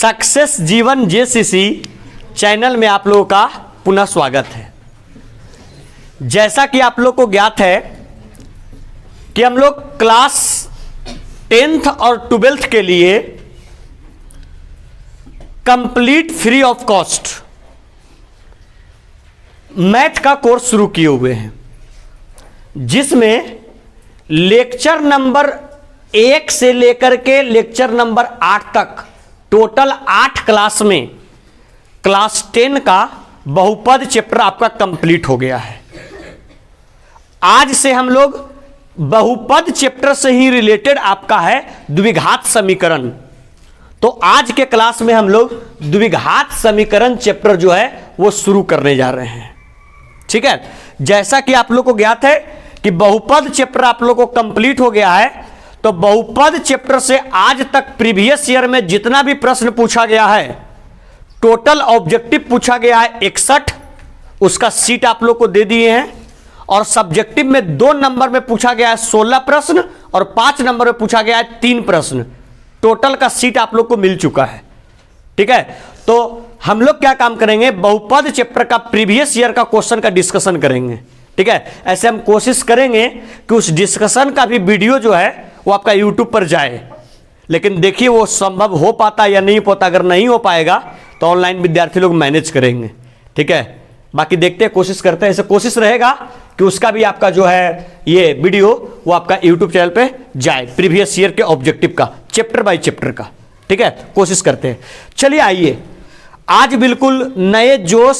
Success जीवन JCC channel में आप लोगों का पुनः स्वागत है। जैसा कि आप लोग को ज्ञात है कि हम लोग क्लास 10th और 12th के लिए complete free of cost math का कोर्स शुरू किए हुए हैं, जिसमें लेक्चर नंबर 1 से लेकर के लेक्चर नंबर 8 तक टोटल 8 क्लास में क्लास 10 का बहुपद चैप्टर आपका कंप्लीट हो गया है। आज से हम लोग बहुपद चैप्टर से ही रिलेटेड आपका है द्विघात समीकरण। तो आज के क्लास में हम लोग द्विघात समीकरण चैप्टर जो है वो शुरू करने जा रहे हैं। ठीक है, जैसा कि आप लोग को ज्ञात है कि बहुपद चैप्टर आप लोग को कंप्लीट हो गया है, तो बहुपद चैप्टर से आज तक प्रीवियस ईयर में जितना भी प्रश्न पूछा गया है, टोटल ऑब्जेक्टिव पूछा गया है 61, उसका सीट आप लोग को दे दिए हैं। और सब्जेक्टिव में 2 नंबर में पूछा गया है 16 प्रश्न और 5 नंबर में पूछा गया है 3 प्रश्न। टोटल का सीट आप लोग को मिल चुका है। ठीक है, तो हम लोग क्या काम करेंगे, बहुपद चैप्टर का प्रीवियस ईयर का क्वेश्चन का डिस्कशन करेंगे। ठीक है, ऐसे हम कोशिश करेंगे कि उस डिस्कशन का भी वीडियो जो है वो आपका यूट्यूब पर जाए, लेकिन देखिए वो संभव हो पाता या नहीं होता। अगर नहीं हो पाएगा तो ऑनलाइन विद्यार्थी लोग मैनेज करेंगे। ठीक है, बाकी देखते हैं, कोशिश करते हैं। ऐसे कोशिश रहेगा कि उसका भी आपका जो है ये वीडियो वो आपका यूट्यूब चैनल पे जाए, प्रीवियस ईयर के ऑब्जेक्टिव का चैप्टर बाय चैप्टर का। ठीक है, कोशिश करते हैं। चलिए आइए, आज बिल्कुल नए जोश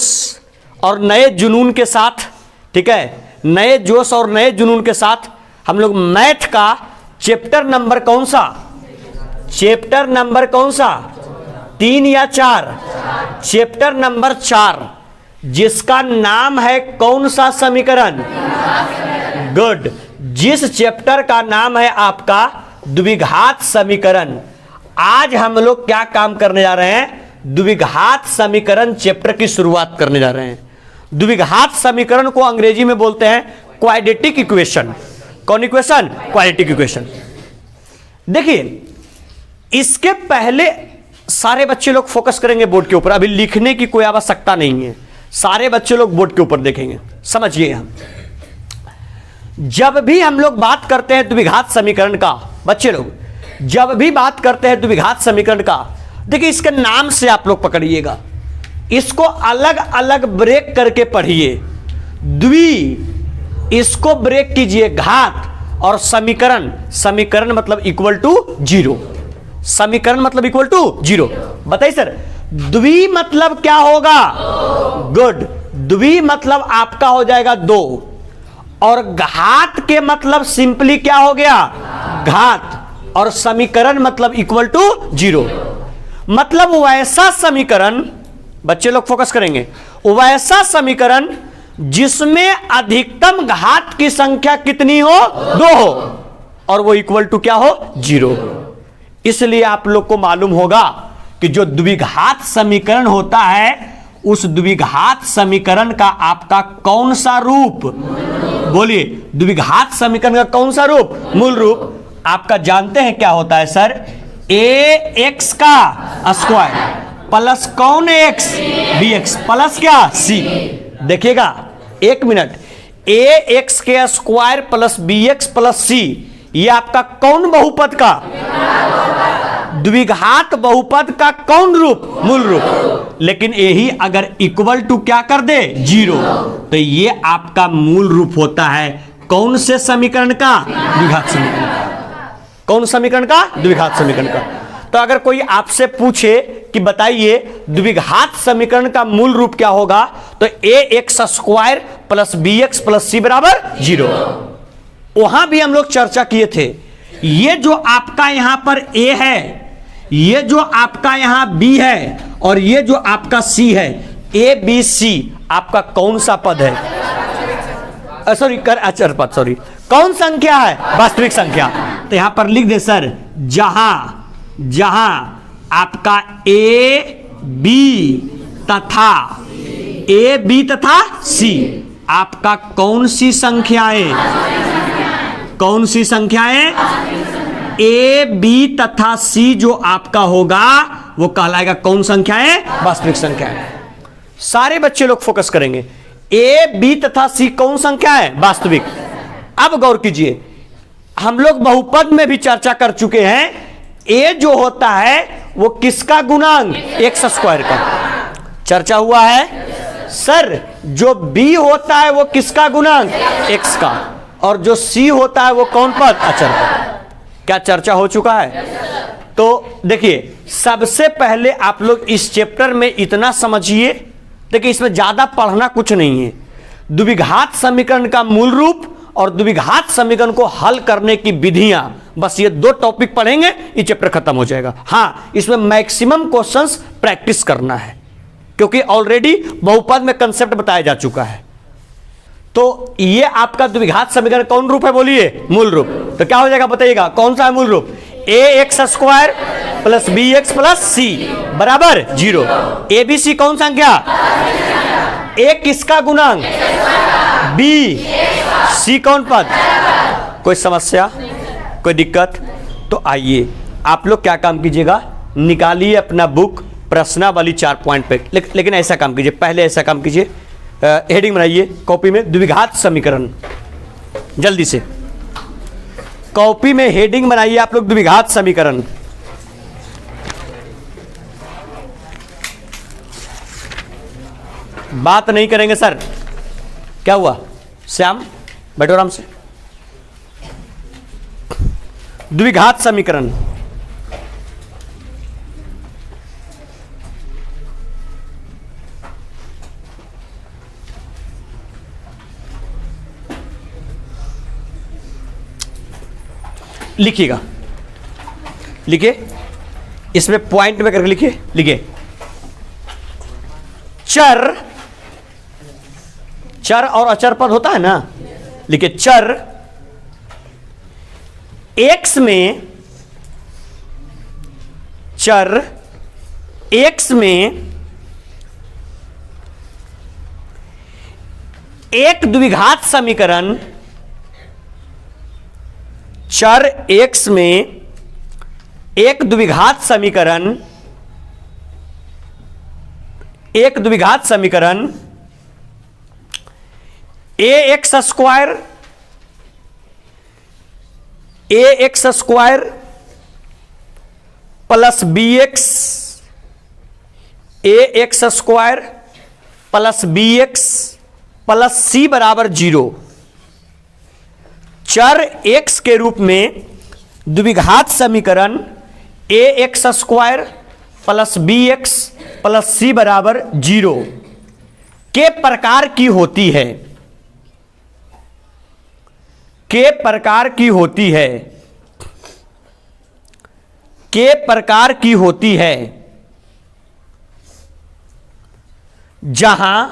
और नए जुनून के साथ, ठीक है, नए जोश और नए जुनून के साथ हम लोग मैथ का चैप्टर नंबर कौन सा, चैप्टर नंबर कौन सा, 3 या 4, चैप्टर नंबर 4, जिसका नाम है कौन सा समीकरण, गुड, जिस चैप्टर का नाम है आपका द्विघात समीकरण। आज हम लोग क्या काम करने जा रहे हैं, द्विघात समीकरण चैप्टर की शुरुआत करने जा रहे हैं। द्विघात समीकरण को अंग्रेजी में बोलते हैं क्वाड्रेटिक इक्वेशन। कौन इक्वेशन, क्वाड्रेटिक इक्वेशन। देखिए, इसके पहले सारे बच्चे लोग फोकस करेंगे बोर्ड के ऊपर, अभी लिखने की कोई आवश्यकता नहीं है, सारे बच्चे लोग बोर्ड के ऊपर देखेंगे। समझिए, हम जब भी हम लोग बात करते हैं द्विघात समीकरण का, बच्चे लोग जब भी बात करते हैं द्विघात समीकरण का, देखिए इसके नाम से आप लोग पकड़िएगा, इसको अलग अलग ब्रेक करके पढ़िए। द्वि इसको ब्रेक कीजिए, घात, और समीकरण, समीकरण मतलब इक्वल टू 0, समीकरण मतलब इक्वल टू 0। बताइए सर, द्वि मतलब क्या होगा, गुड, द्वि मतलब आपका हो जाएगा 2, और घात के मतलब सिंपली क्या हो गया, घात, और समीकरण मतलब इक्वल टू 0। मतलब वैसा समीकरण, बच्चे लोग फोकस करेंगे, वैसा समीकरण जिसमें अधिकतम घात की संख्या कितनी हो, 2 हो, और वो इक्वल टू क्या हो, 0। इसलिए आप लोग को मालूम होगा कि जो द्विघात समीकरण होता है, उस द्विघात समीकरण का आपका कौन सा रूप, बोलिए, द्विघात समीकरण का कौन सा रूप, मूल रूप आपका जानते हैं क्या होता है सर, ax का स्क्वायर प्लस कौन x, bx प्लस क्या c। देखिएगा, 1 मिनट, ax के square plus bx plus c, ये आपका कौन बहुपद का, द्विघात बहुपद का कौन रूप, मूल रूप। लेकिन यही अगर इक्वल टू क्या कर दे, 0, तो ये आपका मूल रूप होता है कौन से समीकरण का, द्विघात समीकरण का। कौन समीकरण का, द्विघात समीकरण का। तो अगर कोई आपसे पूछे कि बताइए द्विघात समीकरण का मूल रूप क्या होगा, तो ax square plus bx plus c बराबर 0। वहां भी हम लोग चर्चा किए थे, ये जो आपका यहां पर a है, ये जो आपका यहां b है, और ये जो आपका c है, a b c आपका कौन सा पद है, सॉरी अचर पद, सॉरी, कौन संख्या है, वास्तविक संख्या। तो यहां पर लिख दे सर, जहां जहां आपका a b तथा c आपका कौन सी संख्याएं, कौन सी संख्याएं, ए बी तथा सी जो आपका होगा वो कहलाएगा कौन संख्याएं? वास्तविक संख्याएं। सारे बच्चे लोग फोकस करेंगे। ए, बी तथा सी कौन संख्या है? वास्तविक। अब गौर कीजिए, हम लोग बहुपद में भी चर्चा कर चुके हैं। ए जो होता है वो किसका गुणांक? एक्स स्क्वायर का। चर्चा हुआ है सर। जो बी होता है वो किसका गुणांक? एक्स का। और जो सी होता है वो कौन पद? अचर पद। क्या चर्चा हो चुका है? तो देखिए, सबसे पहले आप लोग इस चैप्टर में इतना समझिए, देखिए इसमें ज्यादा पढ़ना कुछ नहीं है। द्विघात समीकरण का मूल रूप और द्विघात समीकरण को हल करने की विधियां, बस ये दो टॉपिक पढ़ेंगे, ये चैप्टर खत्म हो जाएगा। हाँ, इसमें मैक्सिमम क्वेश्चंस प्रैक्टिस करना है, क्योंकि ऑलरेडी बहुपद में कंसेप्ट बताया जा चुका है। तो ये आपका द्विघात समीकरण कौन रूप है? बोलिए, मूल रूप। तो क्या हो जाएगा बताइएगा, कौन सा है मूल रूप? A X square plus B X plus C बराबर 0। ए बी सी कौन संख्या? ए किसका गुणांक? बी। सी कौन पद? कोई समस्या, कोई दिक्कत? तो आइए आप लोग क्या काम कीजिएगा, निकालिए अपना बुक प्रश्नावली 4 पॉइंट पे। लेकिन ऐसा काम कीजिए, पहले ऐसा काम कीजिए, हेडिंग बनाइए कॉपी में, द्विघात समीकरण। जल्दी से कॉपी में हेडिंग बनाइए आप लोग, द्विघात समीकरण। बात नहीं करेंगे सर। क्या हुआ श्याम? बैठो आराम से। द्विघात समीकरण, लिखिएगा, लिखिए, इसमें पॉइंट में करके लिखिए। लिखिए चर, चर और अचर पद होता है ना, लिखिए चर एक्स में, चर एक्स में एक द्विघात समीकरण, चर एक्स में एक द्विघात समीकरण, एक द्विघात समीकरण A X square, A X square plus B X, A X square plus B X plus C बराबर 0। चर एक्स के रूप में द्विघात समीकरण A X square plus B X plus C बराबर 0 के प्रकार की होती है, के प्रकार की होती है, के प्रकार की होती है, जहां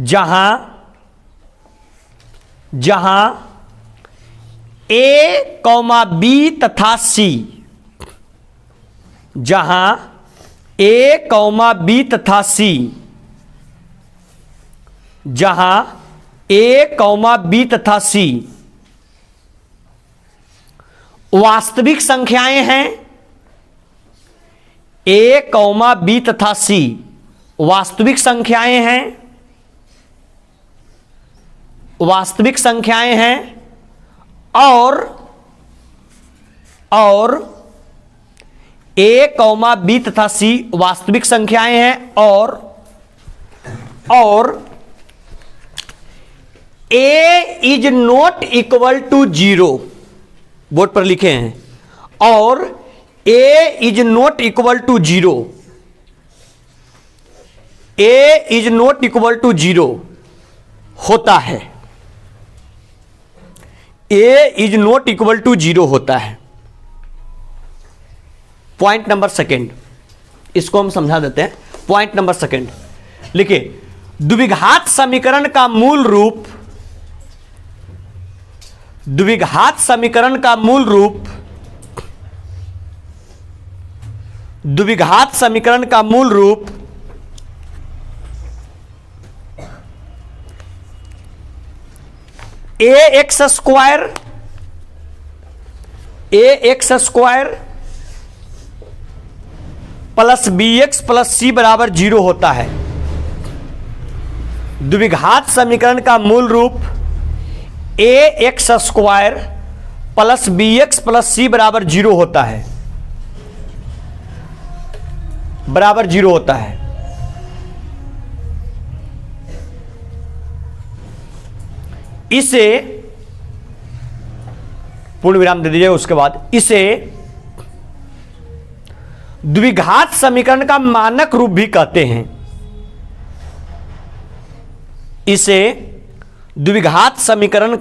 जहां जहां ए कौमा बी तथा सी, जहां ए कौमा बी तथा सी, जहां ए कौमा बी तथा सी वास्तविक संख्याएं हैं, ए कौमा बी तथा सी वास्तविक संख्याएं हैं, वास्तविक संख्याएं हैं, और ए कौमा बी तथा सी वास्तविक संख्याएं हैं, और A is not equal to 0, board पर लिखे हैं, और A is not equal to 0, A is not equal to 0 होता है, A is not equal to 0 होता है। पॉइंट नंबर सेकेंड, इसको हम समझा देते हैं। पॉइंट नंबर सेकेंड लिखिए, द्विघात समीकरण का मूल रूप, द्विघात समीकरण का मूल रूप, द्विघात समीकरण का मूल रूप A X square, A X square plus B X plus C बराबर 0 होता है। द्विघात समीकरण का मूल रूप A X square plus B X plus C बराबर 0 होता है, बराबर 0 होता है। इसे पूर्ण विराम दे दीजिए। उसके बाद इसे द्विघात समीकरण का मानक रूप भी कहते हैं। इसे द्विघात समीकरण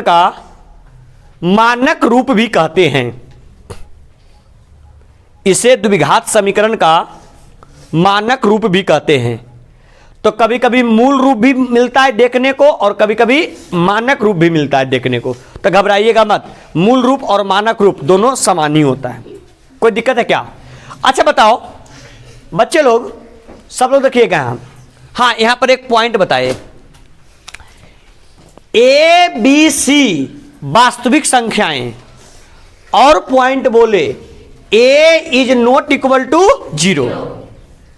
का मानक रूप भी कहते हैं। इसे द्विघात समीकरण का मानक रूप भी कहते हैं। तो कभी कभी मूल रूप भी मिलता है देखने को और कभी कभी मानक रूप भी मिलता है देखने को, तो घबराइएगा मत, मूल रूप और मानक रूप दोनों समान ही होता है। कोई दिक्कत है क्या? अच्छा बताओ बच्चे लोग, सब लोग देखिएगा यहां। हाँ, यहां पर एक पॉइंट बताइए, ए बी सी वास्तविक संख्याएं और पॉइंट बोले ए इज नॉट इक्वल टू 0।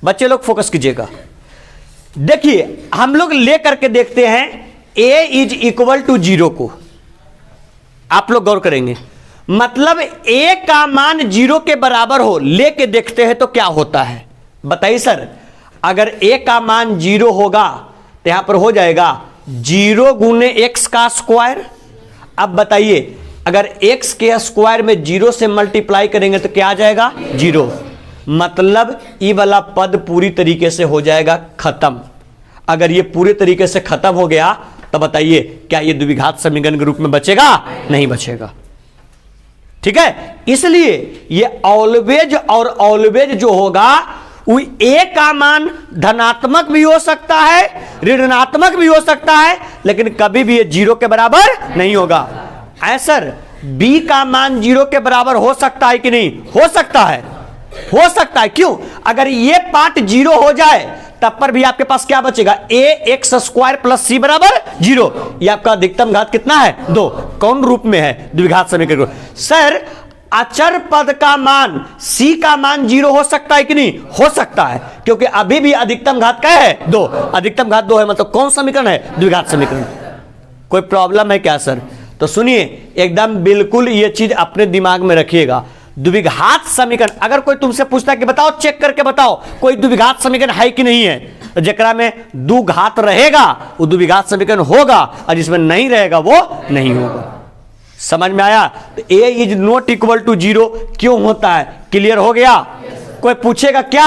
बच्चे लोग फोकस कीजिएगा। देखिए हम लोग ले करके देखते हैं ए इज इक्वल टू 0 को, आप लोग गौर करेंगे, मतलब ए का मान 0 के बराबर हो, लेके देखते हैं तो क्या होता है बताइए सर। अगर ए का मान 0 होगा तो यहां पर हो जाएगा 0 गुने एक्स का स्क्वायर। अब बताइए अगर एक्स के स्क्वायर में 0 से मल्टीप्लाई करेंगे तो क्या आ जाएगा? 0। मतलब ये वाला पद पूरी तरीके से हो जाएगा खत्म। अगर ये पूरे तरीके से खत्म हो गया तो बताइए क्या ये द्विघात समीकरण के रूप में बचेगा? नहीं बचेगा। ठीक है, इसलिए ये ऑलवेज और ऑलवेज जो होगा वो ए का मान धनात्मक भी हो सकता है, ऋणात्मक भी हो सकता है, लेकिन कभी भी ये 0 के बराबर नहीं होगा। सर बी का मान 0 के बराबर हो सकता है कि नहीं? हो सकता है, हो सकता है। क्यों? अगर ये पार्ट 0 हो जाए तब पर भी आपके पास क्या बचेगा? ए एक्स स्क्वायर प्लस सी बराबर 0। ये आपका अधिकतम घात कितना है? 2। कौन रूप में है? द्विघात समीकरण। सर अचर पद का मान c का मान 0 हो सकता है कि नहीं? हो सकता है, क्योंकि अभी भी अधिकतम घात क्या है? 2। अधिकतम घात 2 है, मतलब कौन समीकरण है? द्विघात समीकरण। कोई प्रॉब्लम है क्या सर? तो सुनिए, एकदम बिल्कुल ये चीज अपने दिमाग में रखिएगा। द्विघात समीकरण अगर कोई तुमसे पूछता है कि बताओ, चेक करके बताओ कोई द्विघात समीकरण है कि नहीं है, तो जेकरा में दो घात रहेगा वो द्विघात समीकरण होगा, और जिसमें नहीं रहेगा वो नहीं होगा। समझ में आया? तो ए इज नॉट इक्वल टू 0 क्यों होता है? क्लियर हो गया? कोई पूछेगा क्या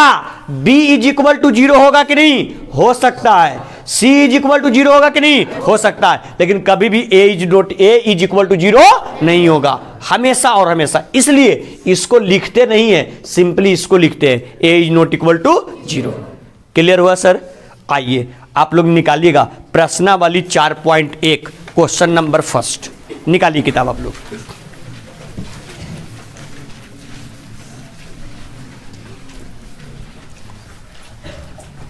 b इज इक्वल टू 0 होगा कि नहीं? हो सकता है। c इज इक्वल टू 0 होगा कि नहीं? हो सकता है, लेकिन कभी भी a इज इक्वल टू 0 नहीं होगा, हमेशा और हमेशा। इसलिए इसको लिखते नहीं है, सिंपली इसको लिखते हैं a is not equal to 0। Clear हुआ सर? आइए आप लोग निकालिएगा प्रश्नावली 4.1 क्वेश्चन नंबर फर्स्ट। निकालिए किताब आप लोग।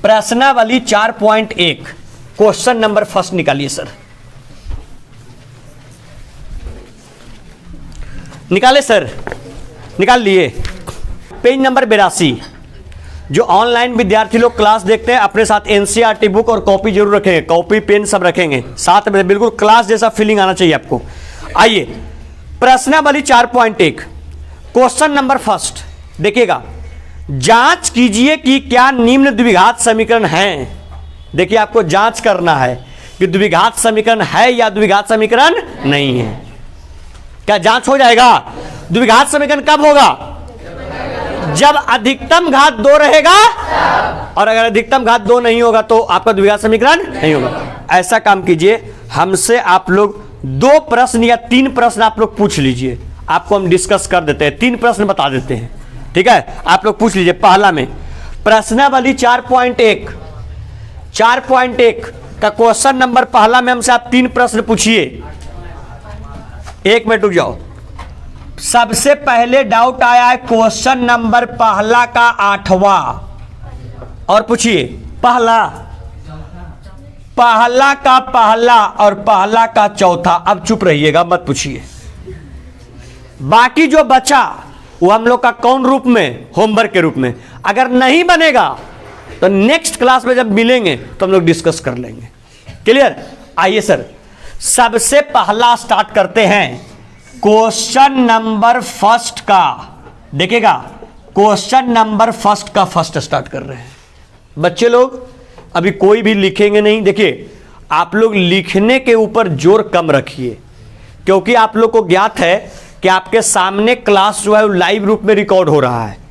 प्रश्नावली 4.1 क्वेश्चन नंबर फर्स्ट निकालिए सर। निकाले सर? निकाल लिए। Page number 82। जो ऑनलाइन विद्यार्थी लोग क्लास देखते हैं अपने साथ एनसीईआरटी बुक और कॉपी जरूर रखेंगे, कॉपी पेन सब रखेंगे साथ में, बिल्कुल क्लास जैसा फीलिंग आना चाहिए आपको। आइए प्रश्नावली 4.1 क्वेश्चन नंबर फर्स्ट देखिएगा। जांच कीजिए कि क्या निम्न द्विघात समीकरण है। देखिए आपको जांच करना है कि द्विघात समीकरण है या द्विघात समीकरण नहीं है। क्या जांच हो जाएगा? द्विघात समीकरण कब होगा? जब अधिकतम घात 2 रहेगा, और अगर अधिकतम घात 2 नहीं होगा तो आपका द्विघात समीकरण नहीं होगा। ऐसा काम कीजिए, हमसे आप लोग 2 प्रश्न या 3 प्रश्न आप लोग पूछ लीजिए, आपको हम डिस्कस कर देते हैं, 3 प्रश्न बता देते हैं। ठीक है, आप लोग पूछ लीजिए। पहला में प्रश्नावली 4.1 का क्वेश्चन नंबर पहला में हमसे आप 3 प्रश्न पूछिए। 1 मिनट रुक जाओ। सबसे पहले डाउट आया है क्वेश्चन नंबर पहला का 8वां, और पूछिए पहला का पहला और पहला का चौथा। अब चुप रहिएगा, मत पूछिए। बाकी जो बचा वो हम लोग का कौन रूप में, होमवर्क के रूप में। अगर नहीं बनेगा तो नेक्स्ट क्लास में जब मिलेंगे तो हम लोग डिस्कस कर लेंगे। क्लियर? आइए सर, सबसे पहला स्टार्ट करते हैं क्वेश्चन नंबर फर्स्ट का। देखिएगा, क्वेश्चन नंबर फर्स्ट का फर्स्ट स्टार्ट कर रहे हैं। बच्चे लोग अभी कोई भी लिखेंगे नहीं। देखिए, आप लोग लिखने के ऊपर जोर कम रखिए, क्योंकि आप लोग को ज्ञात है कि आपके सामने क्लास जो है वो लाइव रूप में रिकॉर्ड हो रहा है।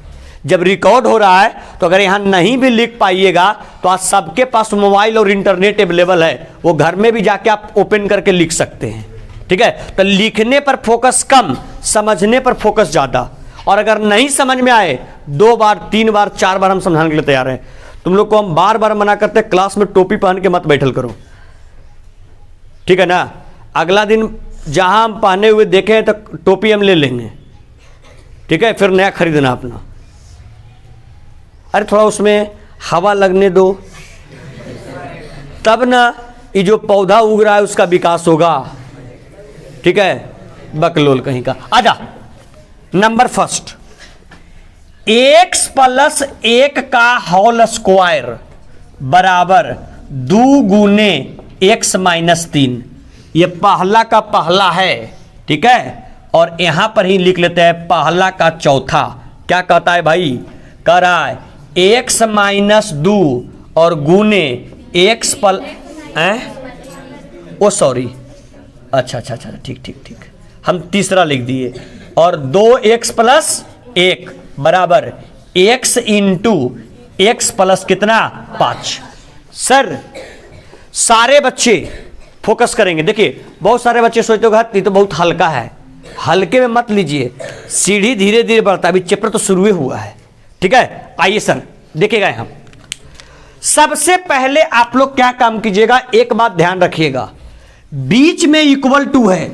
जब रिकॉर्ड हो रहा है तो अगर यहाँ नहीं भी लिख पाइएगा तो आज सबके पास मोबाइल और इंटरनेट अवेलेबल है, वो घर में भी जाके आप ओपन करके लिख सकते हैं। ठीक है? तो लिखने पर फोकस कम, समझने पर फोकस ज़्यादा। और अगर नहीं समझ में आए 2 बार 3 बार 4 बार हम समझाने के लिए तैयार हैं। तुम लोग को हम बार बार मना करते हैं, क्लास में टोपी पहन के मत बैठल करो। ठीक है ना? अगला दिन जहां हम पहने हुए देखे हैं तो टोपी हम ले लेंगे। ठीक है? फिर नया खरीदना अपना। अरे थोड़ा उसमें हवा लगने दो, तब ना ये जो पौधा उग रहा है उसका विकास होगा। ठीक है? बकलोल कहीं का। आजा, नंबर फर्स्ट, x + 1 का होल स्क्वायर बराबर 2 गुने x - 3। ये पहला का पहला है। ठीक है? और यहां पर ही लिख लेते हैं पहला का चौथा। क्या कहता है भाई? कह रहा है x - 2 और गुने x ओ सॉरी, अच्छा, ठीक, हम तीसरा लिख दिए। और 2x + 1 बराबर x × x प्लस कितना, 5। सर सारे बच्चे फोकस करेंगे। देखिए, बहुत सारे बच्चे सोचते होगा ये तो बहुत हल्का है। हल्के में मत लीजिए, सीढ़ी धीरे धीरे बढ़ता है। अभी चैप्टर तो शुरू ही हुआ है। ठीक है? आइए सर, देखिएगा यहाँ सबसे पहले आप लोग क्या काम कीजिएगा, एक बात ध्यान रखिएगा, बीच में इक्वल टू है।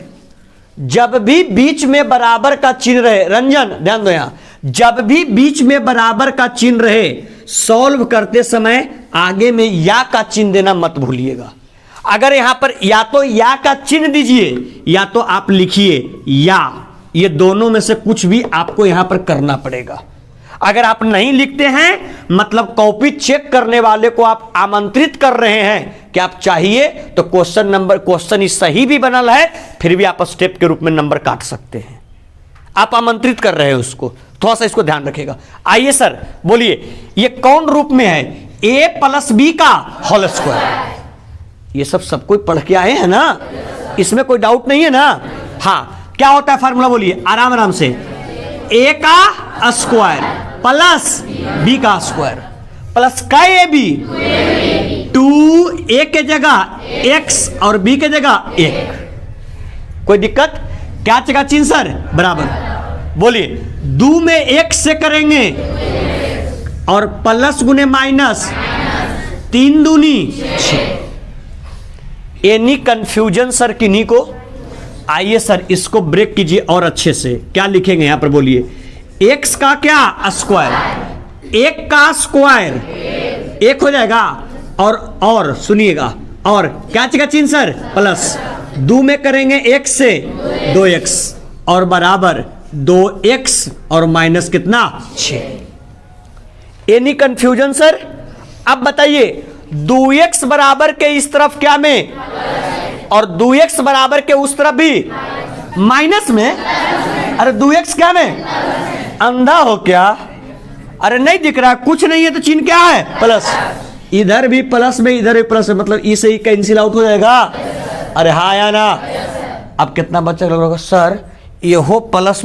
जब भी बीच में बराबर का चिन्ह रहे, रंजन ध्यान दो यहां, जब भी बीच में बराबर का चिन्ह रहे, सॉल्व करते समय आगे में या का चिन्ह देना मत भूलिएगा। अगर यहां पर या तो या का चिन्ह दीजिए या तो आप लिखिए या, ये दोनों में से कुछ भी आपको यहां पर करना पड़ेगा। अगर आप नहीं लिखते हैं मतलब कॉपी चेक करने वाले को आप आमंत्रित कर रहे हैं कि आप चाहिए तो क्वेश्चन सही भी बनल है, फिर भी आप स्टेप के रूप में नंबर काट सकते हैं। आप आमंत्रित कर रहे हैं उसको, थोड़ा सा इसको ध्यान रखिएगा। आइए सर बोलिए, ये कौन रूप में है? a + b का होल स्क्वायर। ये सब कोई पढ़ के आए हैं ना, इसमें कोई डाउट नहीं है ना? हाँ, क्या होता है फार्मूला बोलिए आराम आराम से, a का स्क्वायर प्लस b का स्क्वायर प्लस का ab, 2 a के जगह x और b के जगह 1। कोई दिक्कत? क्या जगह चिन्ह सर? बराबर। बोलिए, 2 में 1 से करेंगे और प्लस गुने माइनस, 3 दूनी 6। एनी कंफ्यूजन सर किन्हीं को? आइए सर इसको ब्रेक कीजिए और अच्छे से। क्या लिखेंगे यहां पर बोलिए, x का क्या स्क्वायर, 1 का स्क्वायर 1 हो जाएगा, और सुनिएगा, और क्या चीज का चिन्ह सर? प्लस। 2 में करेंगे 1 से 2x और बराबर 2x और माइनस कितना, 6। Any confusion sir? अब बताइए, 2x बराबर के इस तरफ क्या में और 2x बराबर के उस तरफ भी माइनस में। अरे 2x क्या में? अंधा हो क्या? अरे नहीं दिख रहा, कुछ नहीं है तो चिन्ह क्या है? प्लस। इधर भी प्लस में इधर भी प्लस में, मतलब ई से ही कैंसिल आउट हो जाएगा। अरे हाँ या ना? अब कितना बच्चा लग रहा होगा सर ये प्लस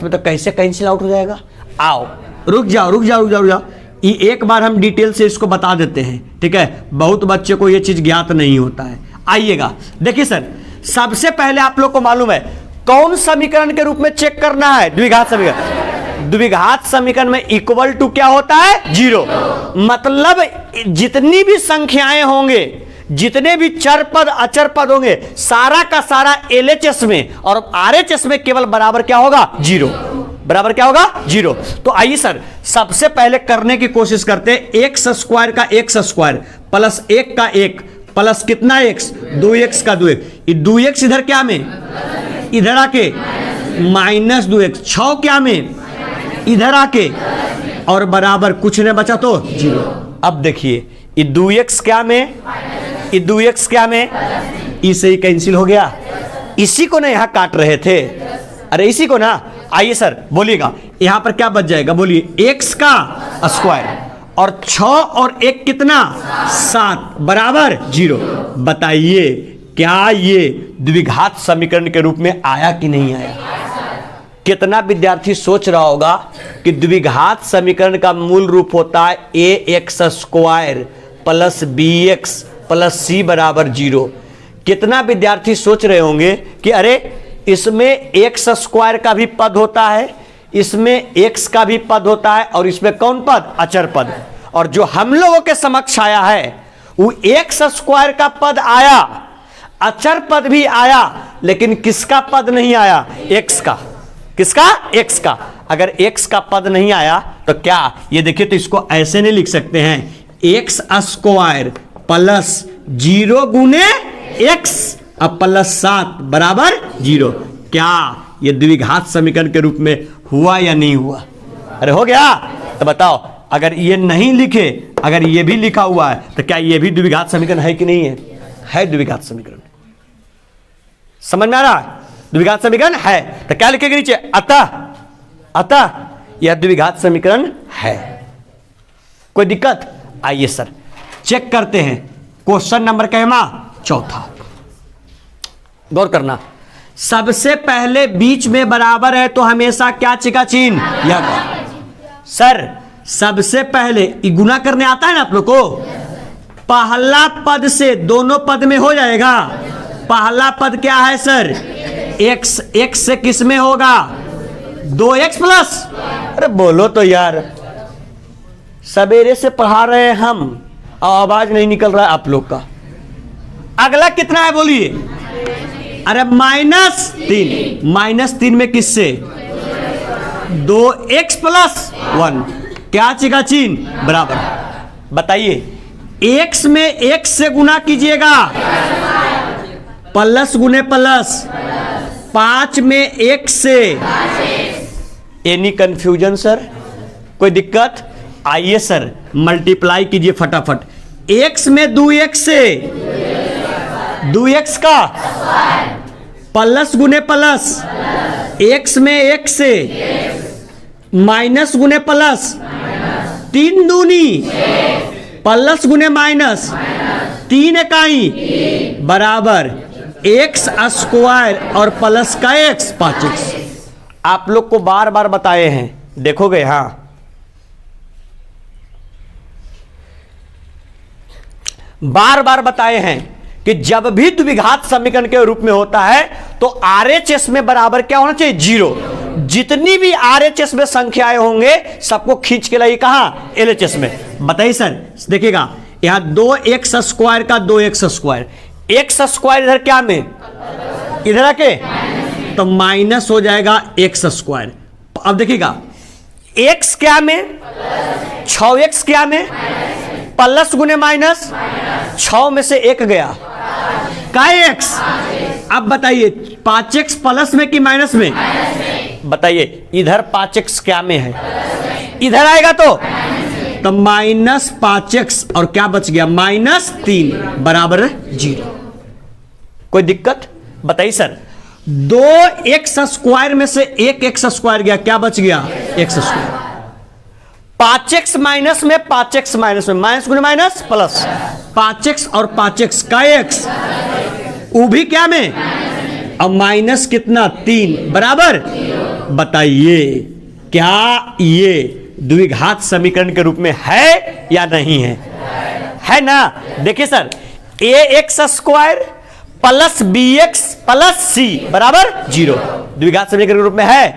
में तो कैसे कैंसिल आउट हो जाएगा? आओ रुक जाओ, ये एक बार हम डिटेल से इसको बता देते हैं। ठीक है? बहुत बच्चे को ये चीज ज्ञात नहीं होता है। आइएगा, देखिए सर, सबसे पहले आप लोग को मालूम है कौन समीकरण के रूप में चेक करना है? द्विघात समीकरण। द्विघात समीकरण में इक्वल टू क्या होता है? 0। मतलब जितनी भी संख्याएं होंगे, जितने भी चर पद अचर पद होंगे, सारा का सारा LHS में और RHS में केवल बराबर क्या होगा? 0। बराबर क्या होगा? 0। तो आइए सर सबसे पहले करने की कोशिश करते हैं, x स्क्वायर का x स्क्वायर प्लस 1 का 1 प्लस कितना x, 2x का 2x। ये 2x इधर क्या में, इधर आके माइनस 2x, 6 क्या में इधर आके और बराबर कुछ नहीं बचा तो 0। अब देखिए ये 2x क्या में, ये 2x क्या में, इसे ही कैंसिल हो गया। इसी को ना यहां काट रहे थे, अरे इसी को ना। आइए सर बोलिएगा यहां पर क्या बच जाएगा, बोलिए x का स्क्वायर और 6 और 1 कितना 7 बराबर 0। बताइए क्या ये द्विघात समीकरण के रूप में आया कि नहीं आया? कितना विद्यार्थी सोच रहा होगा कि द्विघात समीकरण का मूल रूप होता है ax square plus bx plus c बराबर 0। कितना विद्यार्थी सोच रहे होंगे कि अरे इसमें x स्क्वायर का भी पद होता है, इसमें x का भी पद होता है और इसमें कौन पद, अचर पद। और जो हम लोगों के समक्ष आया है वो x स्क्वायर का पद आया, अचर पद भी आया, लेकिन किसका पद नहीं आया, x का। किसका, x का। अगर x का पद नहीं आया तो क्या, ये देखिए तो इसको ऐसे नहीं लिख सकते हैं, x स्क्वायर प्लस 0 गुने x अब प्लस 7 बराबर 0। क्या ये द्विघात समीकरण के रूप में हुआ या नहीं हुआ? अरे हो गया। तो बताओ अगर ये नहीं लिखे, अगर ये भी लिखा हुआ है तो क्या ये भी द्विघात समीकरण है कि नहीं है? है द्विघात समीकरण। समझ में आ रहा है? द्विघात समीकरण है। तो क्या लिखेंगे नीचे, अतः यह द्विघात समीकरण है। कोई दिक्कत? आइए सर चेक करते हैं क्वेश्चन नंबर कहमा चौथा। गौर करना, सबसे पहले बीच में बराबर है तो हमेशा क्या चिका चिन्ह, यह। सर सबसे पहले गुना करने आता है ना आप लोग को, पहला पद से दोनों पद में हो जाएगा। पहला पद क्या है सर, x, x से किस में होगा, 2x प्लस, अरे बोलो तो यार, सवेरे से पढ़ा रहे हैं हम और आवाज नहीं निकल रहा है आप लोग का। अगला कितना है बोलिए, अरे -3, -3 में किससे, 2x प्लस 1, क्या चिका चिन्ह बराबर। बताइए x में x से गुना कीजिएगा, प्लस गुने प्लस, 5 में 1 से। Any confusion sir? कोई दिक्कत? आइए सर मल्टीप्लाई कीजिए फटाफट। x में 2x से, 2x का प्लस गुने प्लस, x में 1 से माइनस गुने प्लस, 3 दूनी प्लस गुने माइनस, 3 इकाई बराबर x स्क्वायर और प्लस का x 5x। आप लोग को बार बार बताए हैं, देखोगे हाँ, बार बार बताए हैं कि जब भी द्विघात समीकरण के रूप में होता है तो RHS में बराबर क्या होना चाहिए, 0। जितनी भी RHS में संख्याएं होंगे सबको खींच के लाइए कहां, LHS में। बताइए सर देखिएगा, यहां 2x स्क्वायर का 2x स्क्वायर, x स्क्वायर इधर क्या में, इधर आके तो माइनस हो जाएगा x स्क्वायर। अब देखिएगा x क्या में, 6x क्या में, प्लस गुने माइनस, 6 में से 1 गया, का x। अब बताइए 5x प्लस में कि माइनस में, बताइए इधर 5x क्या में है, इधर आएगा तो -5x और क्या बच गया, -3 बराबर 0। कोई दिक्कत? बताइए सर 2x स्क्वायर में से 1x स्क्वायर गया, क्या बच गया, x स्क्वायर। 5x माइनस में 5x माइनस में, माइनस गुने माइनस प्लस, 5x और 5x का x, वो भी क्या में, अब माइनस कितना, 3 बराबर। बताइए क्या ये द्विघात समीकरण के रूप में है या नहीं है? है ना। देखिए sir ax square plus bx plus c बराबर 0 द्विघात समीकरण के रूप में है,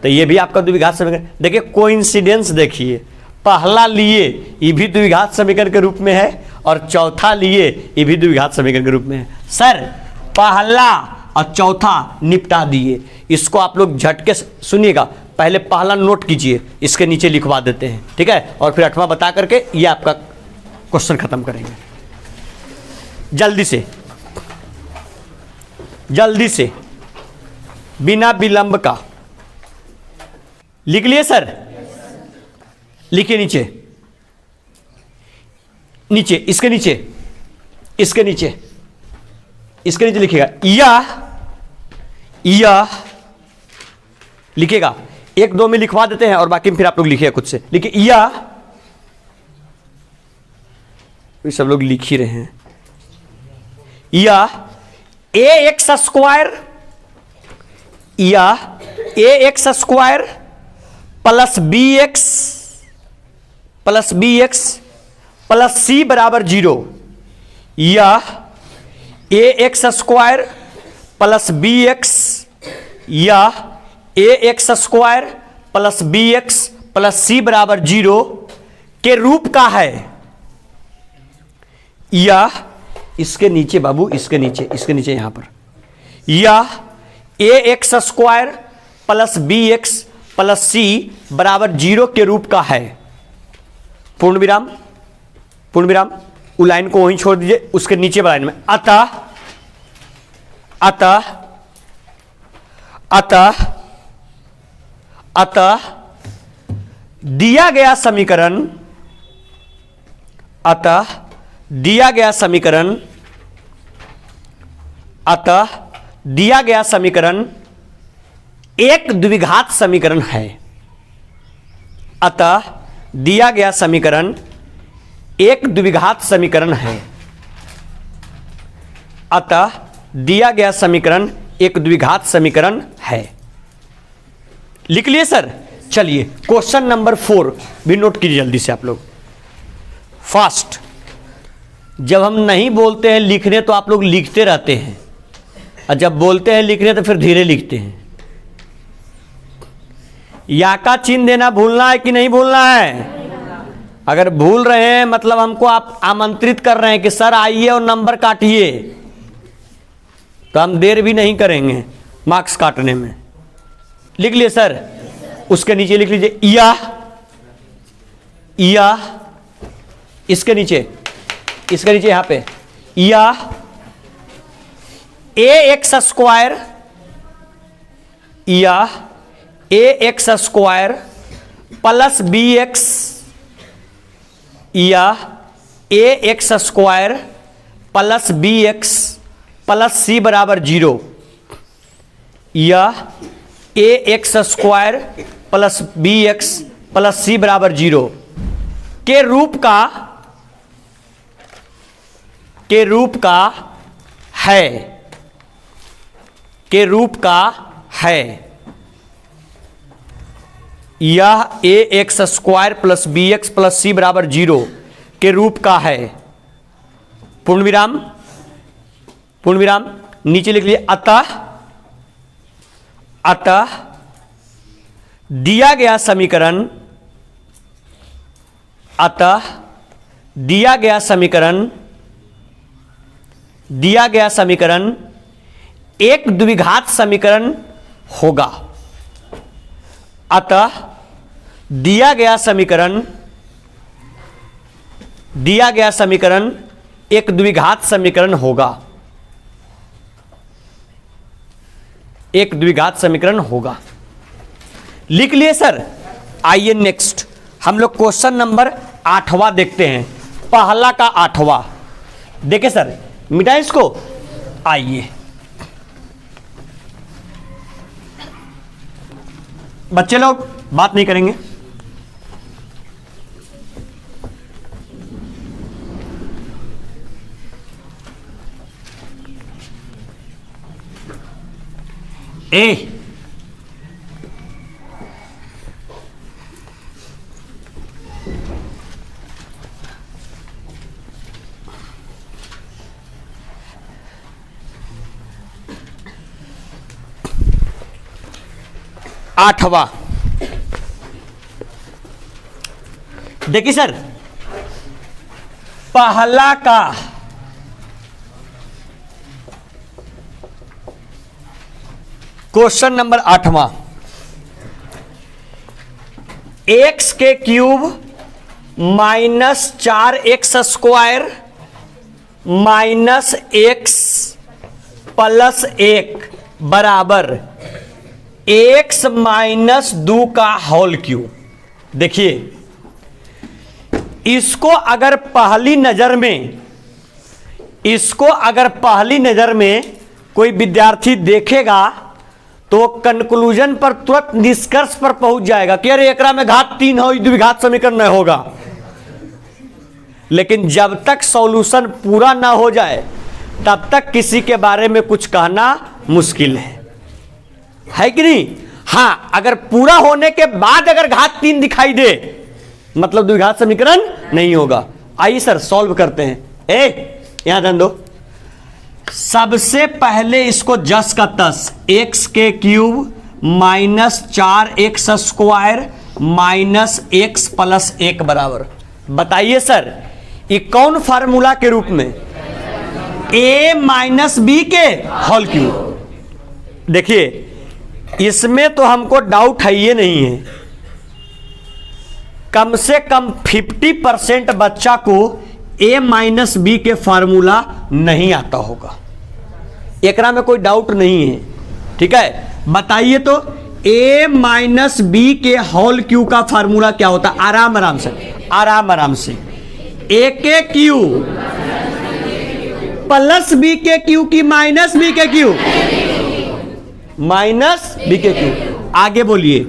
तो ये भी आपका द्विघात समीकरण। देखिए कोइंसिडेंस देखिए, पहला लिए ये भी द्विघात समीकरण के रूप में है और चौथा लिए ये भी द्विघात समीकरण के रूप में है। सर पहला और चौथा निपटा दिए, इसको आप लोग झटके सुनिएगा, पहले पहला नोट कीजिए, इसके नीचे लिखवा देते हैं, ठीक है, और फिर 8वां बता करके ये आपका क्वेश्चन खत्म करेंगे। जल्दी से जल्दी से बिना विलंब का। लिख लिए सर? लिखिए नीचे, नीचे इसके नीचे, इसके नीचे, इसके नीचे लिखिएगा यह लिखिएगा। एक दो में लिखवा देते हैं और बाकी में फिर आप लोग लिखिए खुद से। लिखिए यह, सब लोग लिख ही रहे हैं। यह ax स्क्वायर, यह ax square plus bx plus c बराबर 0। यह ax स्क्वायर प्लस bx, यह ax square plus bx plus c बराबर 0 के रूप का है। यह इसके नीचे बाबू, इसके नीचे, इसके नीचे यहां पर, यह ax square plus bx plus c बराबर 0 के रूप का है। पूर्ण विराम, पूर्ण विराम, उस लाइन को वहीं छोड़ दीजिए, उसके नीचे वाला लाइन में अतः अतः अतः अतः दिया गया समीकरण, अतः दिया गया समीकरण, अतः दिया गया समीकरण एक द्विघात समीकरण है। अतः दिया गया समीकरण एक द्विघात समीकरण है। अतः दिया गया समीकरण एक द्विघात समीकरण है। लिख लिए सर? चलिए क्वेश्चन नंबर 4 भी नोट कीजिए जल्दी से आप लोग, फास्ट। जब हम नहीं बोलते हैं लिखने तो आप लोग लिखते रहते हैं, और जब बोलते हैं लिखने तो फिर धीरे लिखते हैं। या का चिन्ह देना भूलना है कि नहीं भूलना है? अगर भूल रहे हैं मतलब हमको आप आमंत्रित कर रहे हैं कि सर आइए और नंबर काटिए, तो हम देर भी नहीं करेंगे मार्क्स काटने में। लिख लिए सर? उसके नीचे लिख लीजिए यह, इसके नीचे, इसके नीचे यहां पे यह ax स्क्वायर, यह ax स्क्वायर प्लस bx, यह ax square plus bx plus c बराबर 0। यह ax square plus bx plus c बराबर 0 के रूप का है, के रूप का है। यह ax square plus bx plus c बराबर 0 के रूप का है। पूर्ण विराम, पूर्ण विराम, नीचे लिख लिए अतः अतः दिया गया समीकरण, अतः दिया गया समीकरण, दिया गया समीकरण एक द्विघात समीकरण होगा। अतः दिया गया समीकरण, दिया गया समीकरण एक द्विघात समीकरण होगा, एक द्विघात समीकरण होगा। लिख लिए सर? आइए नेक्स्ट हम लोग क्वेश्चन नंबर 8वां देखते हैं, पहला का 8वां। देखे सर, मिटाएं इसको। आइए बच्चे लोग बात नहीं करेंगे। ए आठवां, देखिए सर, पहला का क्वेश्चन नंबर 8वां, एक्स के cube minus 4x square minus x plus 1 बराबर एक्स माइनस 2 का होल क्यूब। देखिए, इसको अगर पहली नजर में कोई विद्यार्थी देखेगा तो कंक्लूजन पर, तुरंत निष्कर्ष पर पहुंच जाएगा कि अरे एकरा में घात 3 हो, द्विघात समीकरण नहीं होगा। लेकिन जब तक सॉल्यूशन पूरा ना हो जाए तब तक किसी के बारे में कुछ कहना मुश्किल है कि नहीं? हाँ, अगर पूरा होने के बाद अगर घात 3 दिखाई दे मतलब द्विघात समीकरण नहीं होगा। आइए सर सॉल्व करते हैं। यहां ध्यान दो, सबसे पहले इसको जस का तस, एक्स के cube minus 4x square minus x plus 1 बराबर। बताइए सर, ये कौन फार्मूला के रूप में? a माइनस बी के होल क्यूब। देखिए, इसमें तो हमको डाउट है ये नहीं है, कम से कम 50% बच्चा को a माइनस बी के फार्मूला नहीं आता होगा, एकरा में कोई डाउट नहीं है। ठीक है, बताइए तो a माइनस बी के होल क्यू का फार्मूला क्या होता? आराम से a के क्यू प्लस बी के क्यू की माइनस बी के क्यू, माइनस बी के क्यू। आगे बोलिए,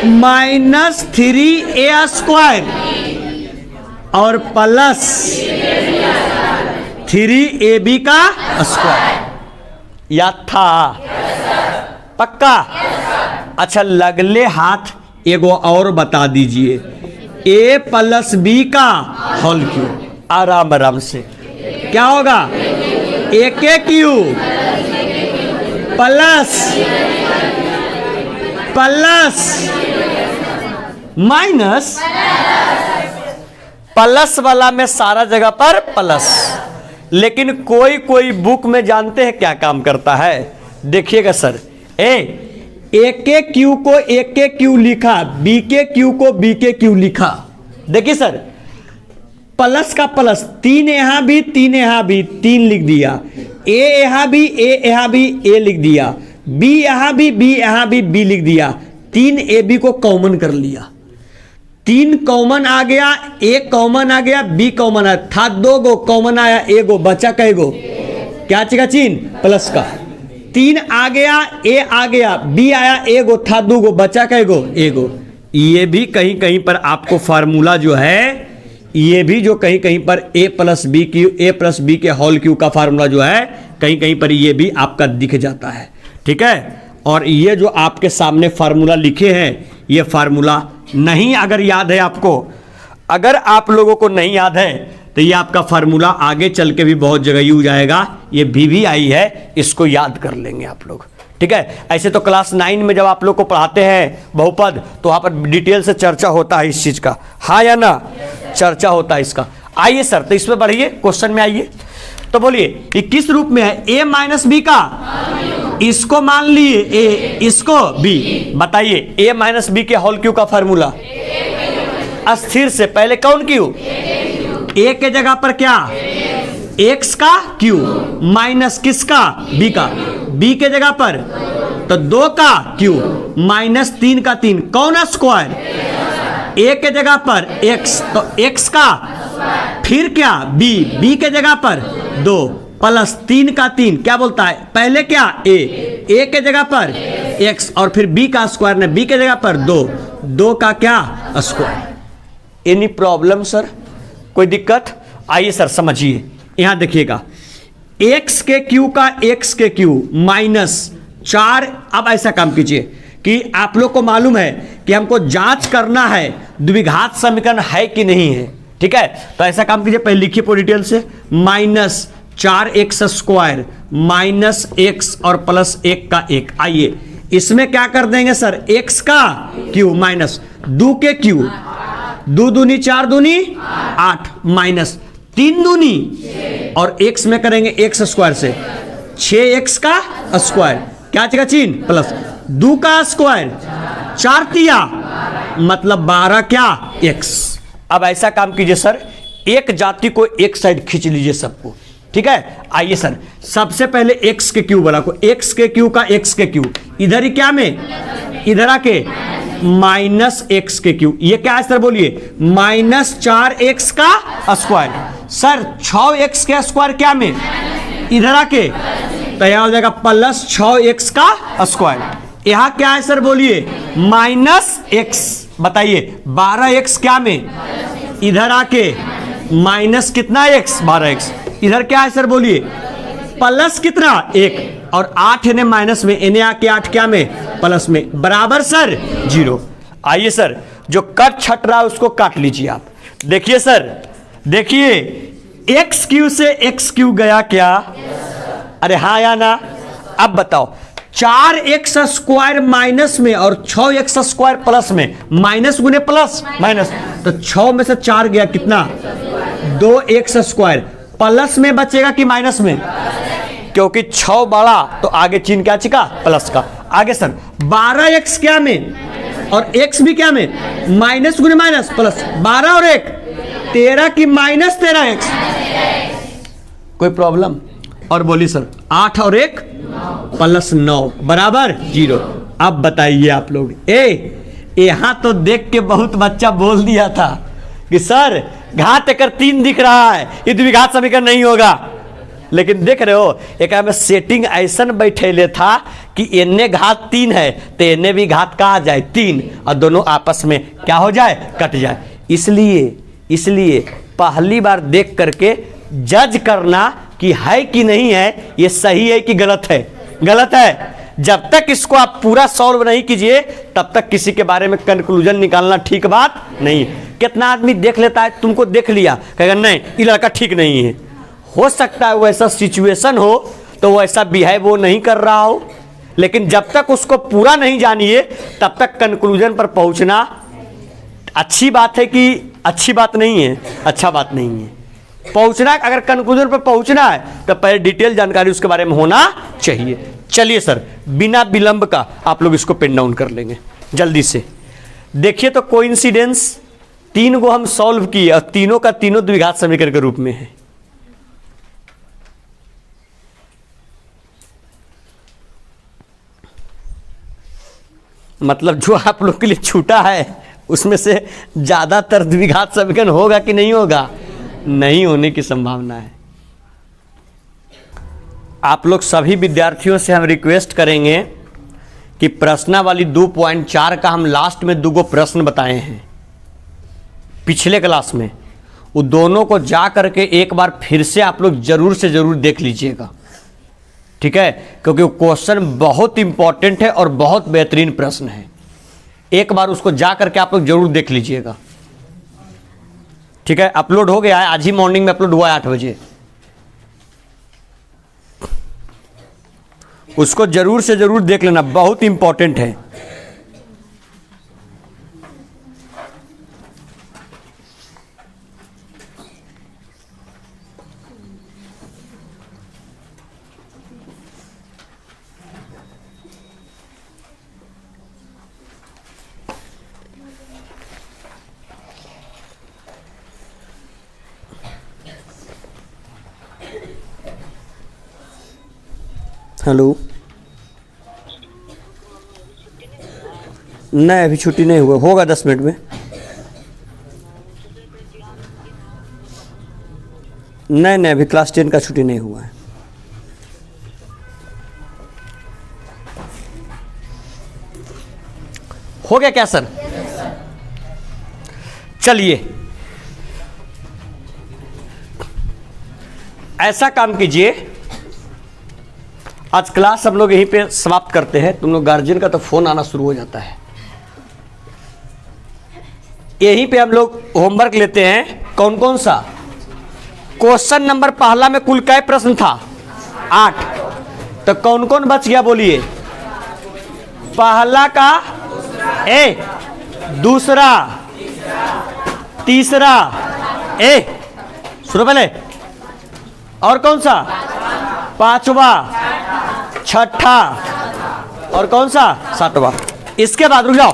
माइनस 3a स्क्वायर और प्लस 3ab का स्क्वायर। याद था? पक्का? अच्छा, लगले हाथ एगो और बता दीजिए, a प्लस बी का होल क्यूब। आराम से क्या होगा? a के क्यूब प्लस माइनस, प्लस वाला में सारा जगह पर प्लस, लेकिन कोई बुक में जानते हैं क्या काम करता है? देखिएगा सर, ए के क्यू को ए के क्यू लिखा, बी के क्यू को बी के क्यू लिखा। देखिए सर, प्लस का प्लस, 3 यहां भी 3 यहां भी 3 लिख दिया, ए यहां भी ए लिख दिया, बी यहां भी बी लिख दिया, 3 ए बी को कॉमन कर लिया, 3 कॉमन आ गया, ए कॉमन आ गया, बी कॉमन आया था, 2 गो कॉमन आया, एगो बचा, कई गो क्या चीज का चिन्ह? प्लस का। 3 आ गया, ए आ गया, बी आया, एगो था, 2 गो बचा, कई गो? एगो। ये भी कहीं पर आपको फार्मूला जो है, ये भी जो कहीं पर a प्लस बी के होल क्यू का फार्मूला जो है कहीं पर ये भी आपका दिख जाता है। ठीक है, और ये जो आपके सामने फार्मूला लिखे हैं, ये फार्मूला नहीं अगर याद है आपको, अगर आप लोगों को नहीं याद है तो ये आपका फार्मूला आगे चल के भी बहुत जगह यूज आएगा। ये VVI है, इसको याद कर लेंगे आप लोग। ठीक है, ऐसे तो क्लास 9 में जब आप लोग को पढ़ाते हैं बहुपद, तो वहां पर डिटेल से चर्चा होता है इस चीज का, हाँ या ना? चर्चा होता है इसका। आइए सर, तो इसमें बढ़िए, क्वेश्चन में आइए। तो बोलिए, ये किस रूप में है? a माइनस बी का, इसको मान लिए a, इसको b। बताइए, a माइनस बी के होल क्यू का फार्मूला अस्थिर से पहले कौन क्यू? a के जगह पर क्या? x का क्यू माइनस किसका? b का। b के जगह पर तो 2 का क्यू माइनस 3 का 3, कौन स्क्वायर? a के जगह पर x, तो x का, फिर क्या? b के जगह पर 2 प्लस 3 का 3, क्या बोलता है? पहले क्या? a के जगह पर x और फिर b का स्क्वायर ने b के जगह पर 2 का क्या? स्क्वायर। Any problem sir? कोई दिक्कत? आइए सर समझिए, यहां देखिएगा, x के क्यू का x के क्यू माइनस 4। अब ऐसा काम कीजिए कि आप लोग को मालूम है कि हमको जांच करना है द्विघात समीकरण है कि नहीं है। ठीक है, तो ऐसा काम कीजिए, पहले लिखिए पूरी डिटेल से, minus 4x square minus x और प्लस 1 का 1। आइए इसमें क्या कर देंगे सर? x का क्यू माइनस 2 के क्यू, 2 दूनी 4 दूनी 8 माइनस 3 दूनी और x में करेंगे x स्क्वायर से 6x का स्क्वायर, क्या चीज का चिन्ह? प्लस 2 का स्क्वायर 4 तिया मतलब 12 क्या? x। अब ऐसा काम कीजिए सर, एक जाति को एक साइड खींच लीजिए सबको, ठीक है, आइए सर सबसे पहले एक्स के क्यू वाला को, एक्स के क्यू का एक्स के क्यू इधर ही क्या में, इधर आके माइनस एक्स के क्यू, ये क्या है सर बोलिए, माइनस 4x का स्क्वायर। सर 6x के स्क्वायर क्या में, इधर आके, तो यहां हो जाएगा प्लस 6x का स्क्वायर। यहां क्या है सर बोलिए, माइनस x, बताइए 12x क्या में, इधर आके माइनस कितना x, 12x, इधर क्या है सर बोलिए, प्लस कितना 1, और 8 ने माइनस में, इन्हें आके 8 क्या में, प्लस में, बराबर सर 0। आइए सर जो कट छट रहा है उसको काट लीजिए आप। देखिए सर, देखिए एक्स क्यू से एक्स क्यू गया क्या, अरे हाँ या ना, अब बताओ 4x स्क्वायर माइनस में और 6x स्क्वायर प्लस में, माइनस गुने प्लस माइनस, तो 6 में से 4 गया कितना, 2x स्क्वायर, प्लस में बचेगा कि माइनस में, क्योंकि 6 बड़ा तो आगे चिन्ह क्या चिका, प्लस का। आगे सर 12x क्या में और x भी क्या में, माइनस गुने माइनस प्लस, 12 और 1 13 की माइनस 13x, कोई प्रॉब्लम। और बोली सर 8 और 1 प्लस 9 बराबर 0। अब बताइए आप लोग, यहां तो देख के बहुत बच्चा बोल दिया था कि सर घात एकर 3 दिख रहा है, ये द्विघात समीकरण नहीं होगा। लेकिन देख रहे हो एक में सेटिंग ऐसा बैठेले था कि एने घात 3 है तो एने भी घात का आ जाए 3, और दोनों आपस में क्या हो जाए, कट जाए। इसलिए पहली बार देख करके जज करना कि है कि नहीं है, ये सही है कि गलत है, गलत है। जब तक इसको आप पूरा सॉल्व नहीं कीजिए तब तक किसी के बारे में कंक्लूजन निकालना ठीक बात नहीं। कितना आदमी देख लेता है, तुमको देख लिया, कहेगा नहीं ये लड़का ठीक नहीं है। हो सकता है वैसा सिचुएशन हो तो वो ऐसा बिहेव वो नहीं कर रहा हो, लेकिन जब तक उसको पूरा नहीं जानिए तब तक कंक्लूजन पर पहुंचना अच्छी बात है कि अच्छी बात नहीं है, अच्छा बात नहीं है। पहुंचना, अगर कंक्लूजन पर पहुंचना है तो पहले डिटेल जानकारी उसके बारे में होना चाहिए। चलिए सर बिना विलंब का आप लोग इसको पेन डाउन कर लेंगे जल्दी से। देखिए तो कोइंसिडेंस 3 को हम सॉल्व किए और तीनों का तीनों द्विघात समीकरण के रूप में है। मतलब जो आप लोग के लिए छूटा है उसमें से ज्यादातर द्विघात समीकरण होगा कि नहीं होगा, नहीं होने की संभावना है। आप लोग सभी विद्यार्थियों से हम रिक्वेस्ट करेंगे कि प्रश्नावली 2.4 का हम लास्ट में 2 प्रश्न बताए हैं पिछले क्लास में, वो दोनों को जा करके एक बार फिर से आप लोग जरूर से जरूर देख लीजिएगा, ठीक है, क्योंकि वो क्वेश्चन बहुत इंपॉर्टेंट है और बहुत बेहतरीन प्रश्न है। एक बार उसको जा करके आप लोग जरूर देख लीजिएगा, ठीक है। अपलोड हो गया है, आज ही मॉर्निंग में अपलोड हुआ है 8 बजे, उसको जरूर से जरूर देख लेना, बहुत इंपॉर्टेंट है। हेलो, नहीं अभी छुट्टी नहीं हुआ, होगा 10 मिनट में। नहीं अभी क्लास 10 का छुट्टी नहीं हुआ है। हो गया क्या सर? चलिए ऐसा काम कीजिए, आज क्लास हम लोग यहीं पे समाप्त करते हैं। तुम लोग गार्जियन का तो फोन आना शुरू हो जाता है। यहीं पे हम लोग होमवर्क लेते हैं। कौन कौन सा? क्वेश्चन नंबर पहला में कुल कै प्रश्न था? 8। तो कौन कौन बच गया बोलिए? पहला का ए, दूसरा, तीसरा ए, सुनो पहले, और कौन सा? 5वां, 6ठा और कौन सा? 7वां। इसके बाद रुक जाओ,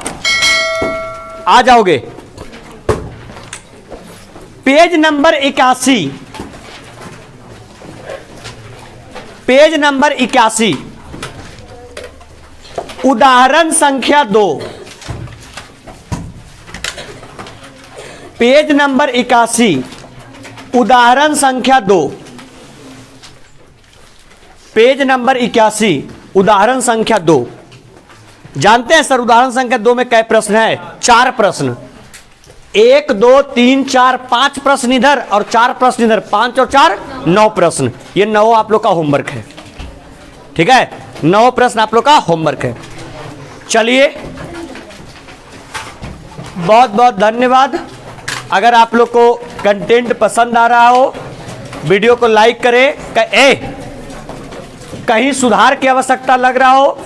आ जाओगे पेज नंबर 81। पेज नंबर 81, उदाहरण संख्या 2, पेज नंबर 81, उदाहरण संख्या 2, पेज नंबर 81, उदाहरण संख्या 2। जानते हैं सर उदाहरण संख्या 2 में कै प्रश्न है? 4 प्रश्न। 1 2 3 4 5 प्रश्न इधर और 4 प्रश्न इधर, 5 और 4 9 प्रश्न। ये 9 आप लोग का होमवर्क है, ठीक है? 9 प्रश्न आप लोग का होमवर्क है। चलिए, बहुत बहुत धन्यवाद। अगर आप लोग को कंटेंट पसंद आ रहा हो, वीडियो को लाइक करें। कहीं सुधार की आवश्यकता लग रहा हो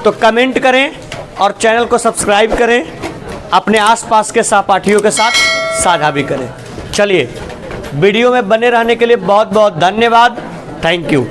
तो कमेंट करें और चैनल को सब्सक्राइब करें। अपने आसपास के सहपाठियों के साथ साझा भी करें। चलिए, वीडियो में बने रहने के लिए बहुत बहुत धन्यवाद। Thank you.